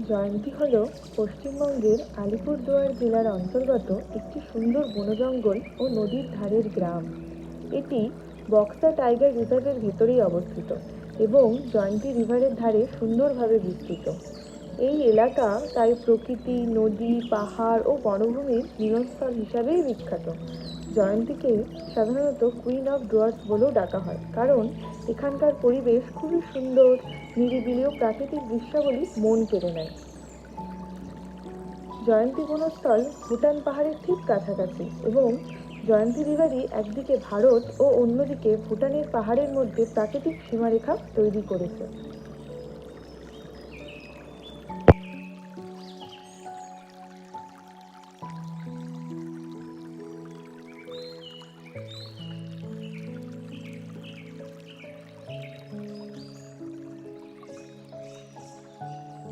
জয়ন্তী হল পশ্চিমবঙ্গের আলিপুরদুয়ার জেলার অন্তর্গত একটি সুন্দর বনজঙ্গল ও নদীর ধারের গ্রাম। এটি বক্সা টাইগার রিজার্ভের ভেতরেই অবস্থিত এবং জয়ন্তী রিভারের ধারে সুন্দরভাবে বিস্তৃত। এই এলাকা তাই প্রকৃতি, নদী, পাহাড় ও বনভূমির মিলনস্থল হিসাবেই বিখ্যাত। জয়ন্তীকে সাধারণত কুইন অফ ডুয়ার্স বলেও ডাকা হয়, কারণ এখানকার পরিবেশ খুবই সুন্দর, নিরিবিলি ও প্রাকৃতিক দৃশ্যাবলী মন কেড়ে নেয়। জয়ন্তী বনস্থল ভুটান পাহাড়ের ঠিক কাছাকাছি এবং জয়ন্তী রিভারই একদিকে ভারত ও অন্যদিকে ভুটানের পাহাড়ের মধ্যে প্রাকৃতিক সীমারেখা তৈরি করেছে।